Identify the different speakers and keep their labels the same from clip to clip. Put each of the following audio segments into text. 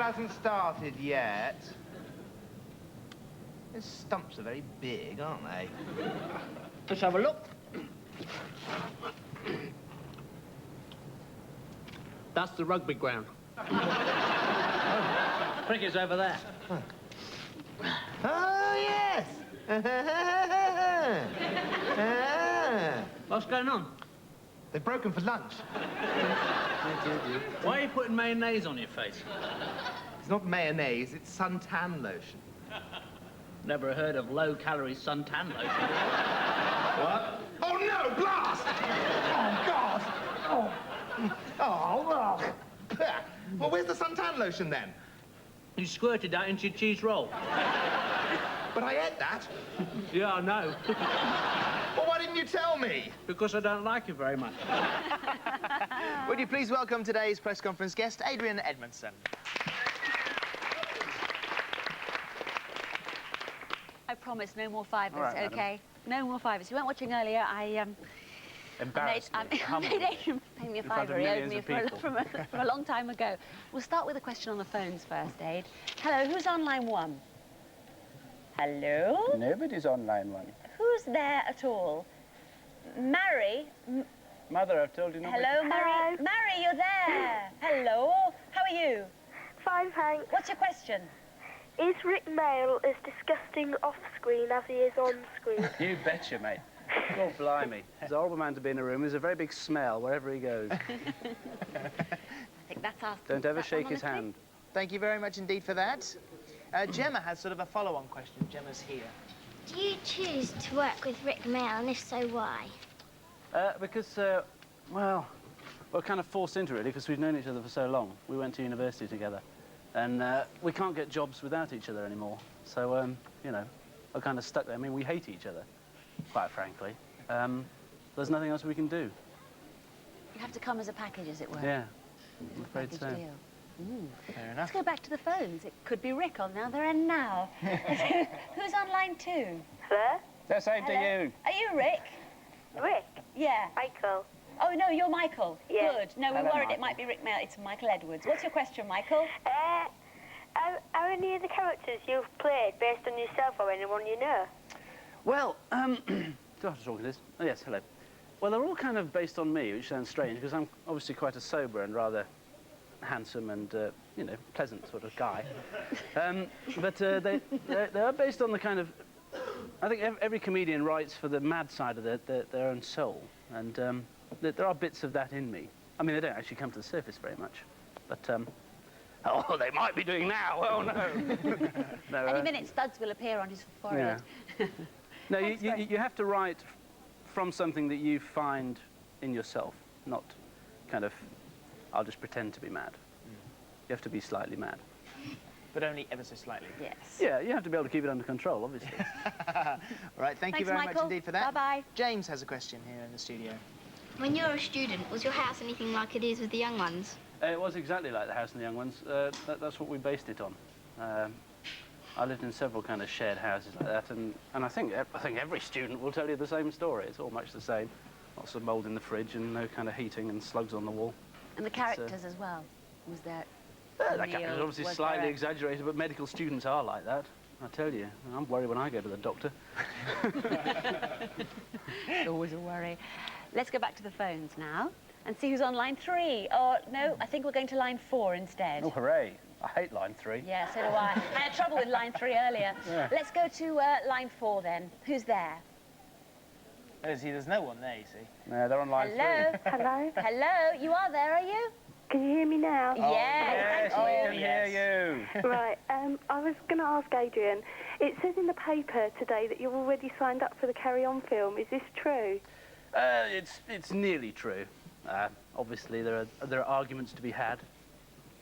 Speaker 1: hasn't started yet. Those stumps are very big, aren't they?
Speaker 2: Let's have a look. That's the rugby ground. Cricket's over there.
Speaker 1: Oh, yes!
Speaker 2: What's going on?
Speaker 1: They've broken for lunch.
Speaker 2: Why are you putting mayonnaise on your face?
Speaker 1: It's not mayonnaise, it's suntan lotion.
Speaker 2: Never heard of low-calorie suntan lotion. What?
Speaker 1: Oh, no, blast! Oh, God! Oh, well, where's the suntan lotion, then?
Speaker 2: You squirted that into your cheese roll.
Speaker 1: But I ate that.
Speaker 2: Yeah, I know.
Speaker 1: Well, why didn't you tell me?
Speaker 2: Because I don't like you very much.
Speaker 1: Would you please welcome today's press conference guest, Adrian Edmondson.
Speaker 3: I promise no more fivers,
Speaker 4: Right,
Speaker 3: okay? No more fivers. You weren't watching earlier. I made Adrian pay me a fiver. He owed me from a long time ago. We'll start with a question on the phones first, Aid. Hello, who's on line 1? Hello?
Speaker 4: Nobody's on line 1.
Speaker 3: Who's there at all? Mary?
Speaker 4: Mother, I've told you not.
Speaker 3: Hello, Mary?
Speaker 5: Hello.
Speaker 3: Mary, you're there. Hello. How are you?
Speaker 5: Fine, thanks.
Speaker 3: What's your question?
Speaker 5: Is Rick Mail as disgusting off-screen as he is on-screen?
Speaker 4: You betcha, mate. Oh, blimey. He's a horrible man to be in a room. There's a very big smell wherever he goes.
Speaker 3: I think that's our...
Speaker 4: Don't ever shake his hand.
Speaker 1: Thank you very much indeed for that. Gemma has sort of a follow-on question. Gemma's here.
Speaker 6: Do you choose to work with Rick Mail, and if so, why?
Speaker 4: Because, well, we're kind of forced into it, really, because we've known each other for so long. We went to university together. And we can't get jobs without each other anymore. So, you know, we're kind of stuck there. I mean, we hate each other, quite frankly. There's nothing else we can do.
Speaker 3: You have to come as a package, as it were.
Speaker 4: Yeah, I'm afraid so.
Speaker 3: Deal. Ooh.
Speaker 1: Fair enough.
Speaker 3: Let's go back to the phones. It could be Rick on the other end now. Who's on line 2?
Speaker 5: Hello?
Speaker 4: The same to you.
Speaker 3: Are you Rick?
Speaker 5: Rick?
Speaker 3: Yeah.
Speaker 5: Michael?
Speaker 3: Oh, no, you're Michael.
Speaker 5: Yeah.
Speaker 3: Good. No, we
Speaker 4: Hello,
Speaker 3: worried it
Speaker 4: Michael.
Speaker 3: might be Rick Mail. It's Michael Edwards. What's your question, Michael?
Speaker 5: Are any of the characters you've played based on yourself or anyone you know?
Speaker 4: Well, do I have to talk to this? Oh, yes, hello. Well, they're all kind of based on me, which sounds strange, because I'm obviously quite a sober and rather handsome and, you know, pleasant sort of guy. But they are based on the kind of... I think every comedian writes for the mad side of their own soul, and there are bits of that in me. I mean, they don't actually come to the surface very much, but... oh, they might be doing now. Oh, no. No,
Speaker 3: Any minute, studs will appear on his forehead.
Speaker 4: Yeah. No, you have to write from something that you find in yourself, not kind of, I'll just pretend to be mad. You have to be slightly mad.
Speaker 1: But only ever so slightly.
Speaker 3: Yes.
Speaker 4: Yeah, you have to be able to keep it under control, obviously.
Speaker 1: All right, thank you
Speaker 3: Thanks,
Speaker 1: very much
Speaker 3: Michael.
Speaker 1: indeed for that.
Speaker 3: Bye-bye.
Speaker 1: James has a question here in the studio.
Speaker 6: When you were a student, was your house anything like it is with the young ones?
Speaker 4: It was exactly like the House and the Young Ones. That's what we based it on. I lived in several kind of shared houses like that, and I think every student will tell you the same story. It's all much the same. Lots of mould in the fridge and no kind of heating and slugs on the wall.
Speaker 3: And the characters as well. Was there...
Speaker 4: That character is obviously slightly exaggerated, but medical students are like that. I tell you, I'm worried when I go to the doctor.
Speaker 3: It's always a worry. Let's go back to the phones now and see who's on line 3. Or, no, I think we're going to line 4 instead.
Speaker 4: Oh, hooray. I hate line 3.
Speaker 3: Yeah, so do I. I had trouble with line 3 earlier.
Speaker 4: Yeah.
Speaker 3: Let's go to line 4 then. Who's there?
Speaker 1: Oh, see, there's no one there, you see.
Speaker 4: No, they're on line 3.
Speaker 3: Hello?
Speaker 5: Hello?
Speaker 3: Hello? You are there, are you?
Speaker 5: Can you hear me now?
Speaker 3: Yes,
Speaker 4: Yes,
Speaker 3: thank
Speaker 4: we
Speaker 3: you.
Speaker 4: can hear you.
Speaker 5: Right, I was going to ask Adrian, it says in the paper today that you're already signed up for the Carry On film. Is this true?
Speaker 4: It's nearly true. Obviously, there are arguments to be had.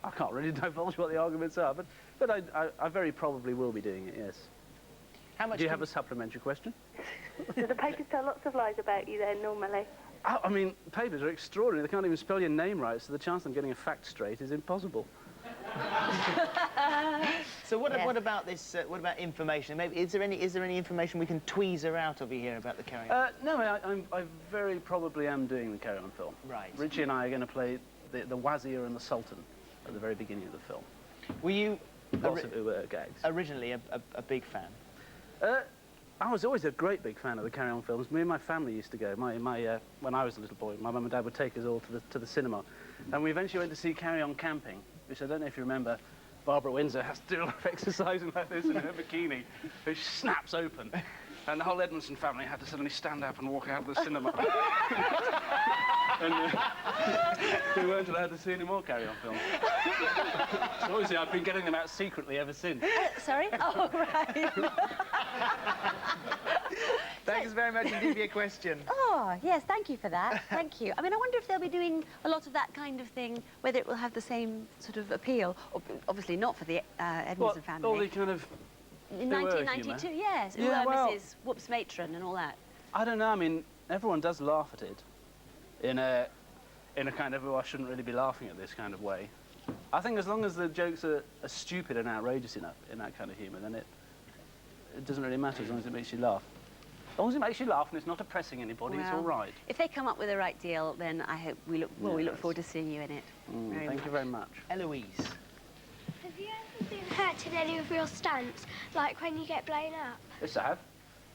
Speaker 4: I can't really divulge what the arguments are, but I very probably will be doing it, yes.
Speaker 1: How much
Speaker 4: Do you have a supplementary question?
Speaker 5: Do the papers tell lots of lies about you then, normally?
Speaker 4: I mean, papers are extraordinary. They can't even spell your name right, so the chance of getting a fact straight is impossible.
Speaker 1: So what about this? What about information? Maybe is there any information we can tweezer out of you here about the Carry On?
Speaker 4: No, I very probably am doing the Carry On film.
Speaker 1: Right.
Speaker 4: Richie and I are going to play the Wazir and the Sultan at the very beginning of the film.
Speaker 1: Were you
Speaker 4: Lots of Uber gags.
Speaker 1: originally a big fan?
Speaker 4: I was always a great big fan of the Carry On films. Me and my family used to go. When I was a little boy, my mum and dad would take us all to the cinema. And we eventually went to see Carry On Camping, which I don't know if you remember. Barbara Windsor has to do a lot of exercising like this in her bikini, which snaps open. And the whole Edmondson family had to suddenly stand up and walk out of the cinema. And we weren't allowed to see any more Carry On films. So obviously I've been getting them out secretly ever since.
Speaker 3: Sorry? Oh, right.
Speaker 1: Thanks very much indeed for your question.
Speaker 3: Oh, yes, thank you for that. Thank you. I mean, I wonder if they'll be doing a lot of that kind of thing, whether it will have the same sort of appeal. Obviously not for the Edmondson family.
Speaker 4: All the kind of...
Speaker 3: In 1992, yes.
Speaker 4: Yeah, well,
Speaker 3: Mrs. Whoops Matron and all that.
Speaker 4: I don't know. I mean, everyone does laugh at it in a kind of, oh, I shouldn't really be laughing at this kind of way. I think as long as the jokes are stupid and outrageous enough in that kind of humour, then it doesn't really matter as long as it makes you laugh. As long as it makes you laugh and it's not oppressing anybody, it's all right.
Speaker 3: If they come up with the right deal, then I hope we look forward to seeing you in it.
Speaker 4: Thank you very much.
Speaker 1: Eloise.
Speaker 6: Have you ever been hurt in any of your stunts, like when you get blown up?
Speaker 4: Yes, I have.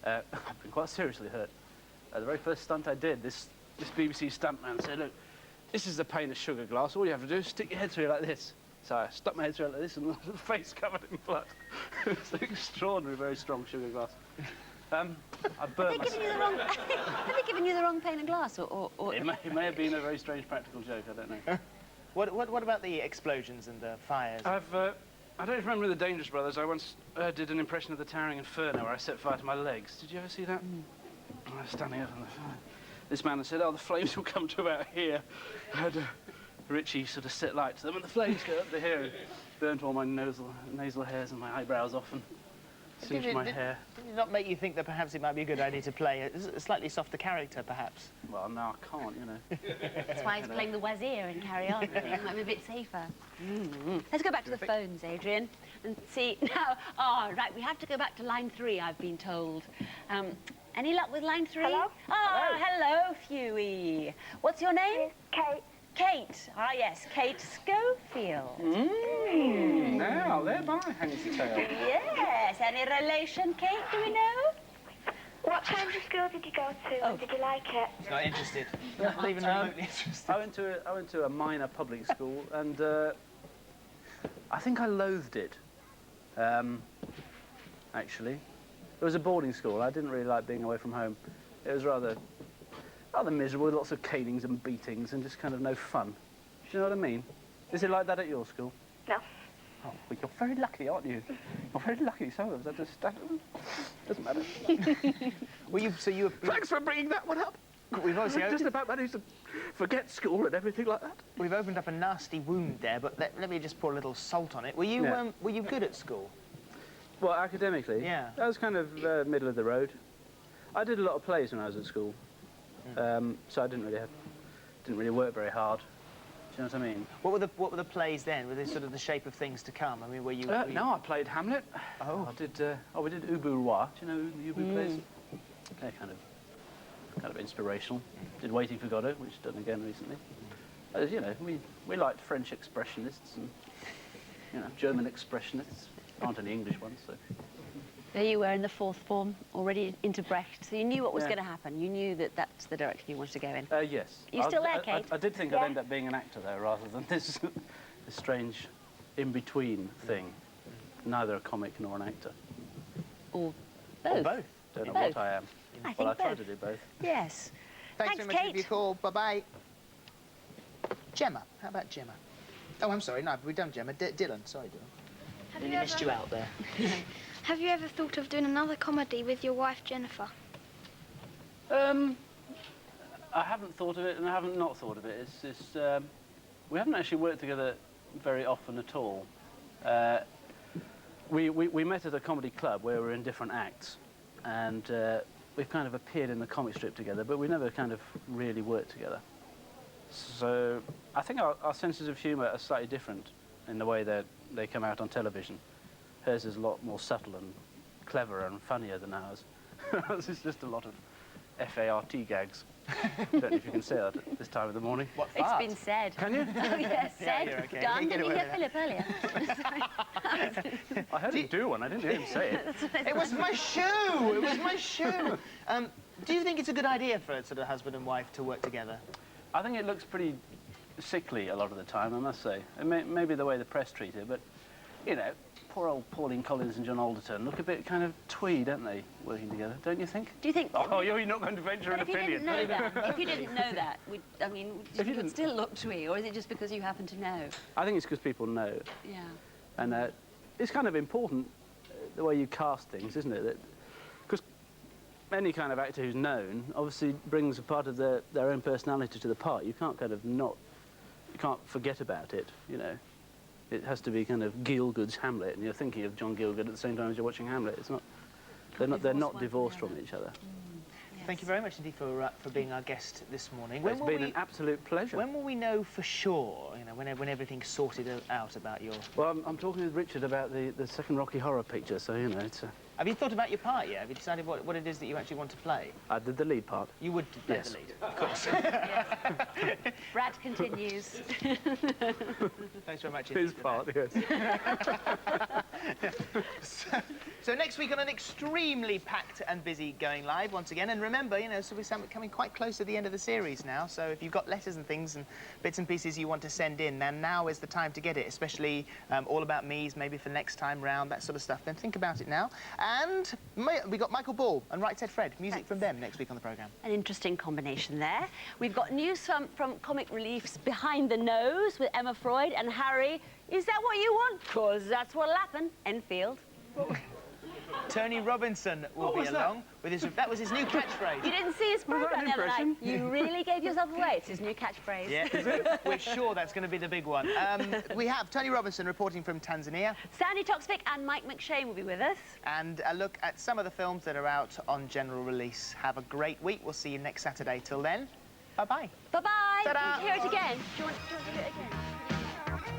Speaker 4: I've been quite seriously hurt. The very first stunt I did, this BBC stuntman said, look, this is a pane of sugar glass. All you have to do is stick your head through it like this. So I stuck my head through it like this and the face covered in blood. It's an extraordinary, very strong sugar glass. I burnt myself.
Speaker 3: Have they given you the wrong pane of glass? Or...
Speaker 4: It may have been a very strange practical joke, I don't know.
Speaker 1: What about the explosions and the fires?
Speaker 4: I don't remember the Dangerous Brothers. I once did an impression of the Towering Inferno where I set fire to my legs. Did you ever see that? I was standing up on the fire. This man had said, oh, the flames will come to about here. I had Richie sort of set light to them, and the flames go up to here and burnt all my nasal hairs and my eyebrows off and singed my hair.
Speaker 1: Did it not make you think that perhaps it might be a good idea to play a slightly softer character, perhaps?
Speaker 4: Well, no, I can't, you know.
Speaker 3: That's why he's playing the wazir and Carry On. I think it might be a bit safer. Let's go back to the phones, Adrian, and see now. Oh, right, we have to go back to line 3, I've been told. Any luck with line 3?
Speaker 5: Hello?
Speaker 3: Oh, hello, Huey. What's your name?
Speaker 5: Kate.
Speaker 3: Kate. Ah, yes, Kate Schofield.
Speaker 4: Now, there my hangs the tail.
Speaker 3: Yes. Any relation, Kate, do we know?
Speaker 5: What kind of school did you go to?
Speaker 3: Oh.
Speaker 5: Did you like it?
Speaker 1: He's not interested. Not even remotely interested.
Speaker 4: I went to a minor public school, and I think I loathed it. Actually, it was a boarding school. I didn't really like being away from home. It was rather miserable, with lots of canings and beatings and just kind of no fun. Do you know what I mean? Is it like that at your school?
Speaker 5: No.
Speaker 4: Oh, well, you're very lucky, aren't you? You're very lucky. Some of us doesn't matter. Thanks for bringing that one up.
Speaker 1: We've obviously
Speaker 4: just about managed to forget school and everything like that.
Speaker 1: We've opened up a nasty wound there, but let me just pour a little salt on it. Were you good at school?
Speaker 4: Well, academically?
Speaker 1: Yeah.
Speaker 4: I was kind of middle of the road. I did a lot of plays when I was at school, so I didn't really work very hard. Do you know what I mean?
Speaker 1: What were the plays then? Were they sort of the shape of things to come? I mean, were you?
Speaker 4: No, I played Hamlet.
Speaker 1: Oh.
Speaker 4: We did Ubu Roi. Do you know the Ubu plays? Okay, kind of inspirational. Did Waiting for Godot, which is done again recently. You know, we liked French expressionists and German expressionists. There aren't any English ones, so.
Speaker 3: There you were in the 4th form, already into Brecht, so you knew what was going to happen. You knew that that's the direction you wanted to go in.
Speaker 4: Yes.
Speaker 3: Are you still there, Kate?
Speaker 4: I did think I'd end up being an actor there rather than this strange in-between thing. Neither a comic nor an actor.
Speaker 3: Or both.
Speaker 1: Or both.
Speaker 4: Don't know
Speaker 3: Both.
Speaker 4: what I am.
Speaker 3: I think
Speaker 4: Well, I try
Speaker 3: both.
Speaker 4: to do both.
Speaker 3: Yes.
Speaker 1: Thanks very much
Speaker 3: Kate.
Speaker 1: for your call. Bye-bye. Gemma. How about Gemma? Oh, I'm sorry. No, we've done Gemma. Dylan. Sorry, Dylan. Really missed you out there.
Speaker 6: Have you ever thought of doing another comedy with your wife, Jennifer?
Speaker 4: I haven't thought of it, and I haven't not thought of it. It's just, we haven't actually worked together very often at all. We met at a comedy club where we were in different acts, and we've kind of appeared in the comic strip together, but we never kind of really worked together. So I think our senses of humour are slightly different in the way that they come out on television. Hers is a lot more subtle and clever and funnier than ours. Ours is just a lot of F-A-R-T gags. Don't know if you can say that at this time of the morning.
Speaker 1: What,
Speaker 3: It's
Speaker 1: fart?
Speaker 3: been said.
Speaker 4: Can you?
Speaker 3: Oh, yes,
Speaker 1: Yeah,
Speaker 3: said,
Speaker 1: you're okay.
Speaker 3: done.
Speaker 1: You get
Speaker 3: Didn't you
Speaker 1: away
Speaker 3: hear
Speaker 1: with
Speaker 3: Philip earlier?
Speaker 4: I heard him do one. I didn't hear him say it.
Speaker 1: It was my shoe! It was my shoe! Do you think it's a good idea for sort of husband and wife to work together?
Speaker 4: I think it looks pretty sickly a lot of the time, I must say. It may be the way the press treat it, but, you know, poor old Pauline Collins and John Alderton look a bit kind of twee, don't they, working together? Don't you think?
Speaker 3: Do you think...
Speaker 4: Oh, you're not going to venture an
Speaker 3: If you
Speaker 4: opinion.
Speaker 3: didn't know that, if you didn't know that, I mean, would it still look twee, or is it just because you happen to know?
Speaker 4: I think it's because people know.
Speaker 3: Yeah.
Speaker 4: And it's kind of important, the way you cast things, isn't it? Because any kind of actor who's known obviously brings a part of their own personality to the part. You can't kind of you can't forget about it, you know. It has to be kind of Gielgud's Hamlet, and you're thinking of John Gielgud at the same time as you're watching Hamlet. It's not, they're not divorced from each other.
Speaker 1: Thank you very much indeed for being our guest this morning.
Speaker 4: It's been an absolute pleasure.
Speaker 1: When will we know for sure, you know, when everything's sorted out about your...
Speaker 4: Well, I'm talking with Richard about the second Rocky Horror picture, so, you know, it's...
Speaker 1: Have you thought about your part yet? Have you decided what it is that you actually want to play?
Speaker 4: I did the lead part.
Speaker 1: You would play
Speaker 4: Yes.
Speaker 1: the lead, of course.
Speaker 3: Brad continues.
Speaker 1: Thanks very much.
Speaker 4: His
Speaker 1: indeed for
Speaker 4: part,
Speaker 1: that.
Speaker 4: yes.
Speaker 1: So next week on an extremely packed and busy Going Live once again. And remember, you know, so we're coming quite close to the end of the series now. So if you've got letters and things and bits and pieces you want to send in, then now is the time to get it, especially all about me's, maybe for next time round, that sort of stuff. Then think about it now. And we got Michael Ball and Right Said Fred, music from them next week on the programme.
Speaker 3: An interesting combination there. We've got news from Comic Relief's Behind the Nose with Emma Freud and Harry. Is that what you want? 'Cause that's what'll happen. Enfield.
Speaker 1: Tony Robinson will be along with his... That was his new catchphrase.
Speaker 3: You didn't see his programme the other night.
Speaker 4: impression?
Speaker 3: You really gave yourself away. It's his new catchphrase.
Speaker 1: Yeah, we're sure that's going to be the big one. We have Tony Robinson reporting from Tanzania.
Speaker 3: Sandy Toksvik and Mike McShane will be with us.
Speaker 1: And a look at some of the films that are out on general release. Have a great week. We'll see you next Saturday. Till then, bye-bye.
Speaker 3: Bye-bye.
Speaker 1: Ta-da.
Speaker 3: Hear it again. Do you want to hear it again?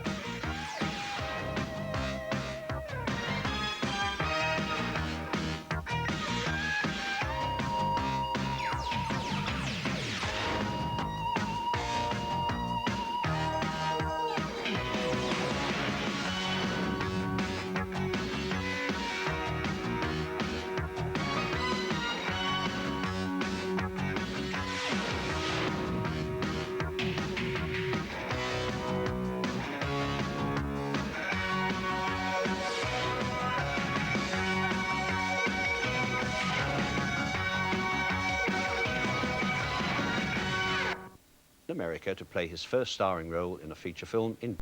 Speaker 7: America to play his first starring role in a feature film in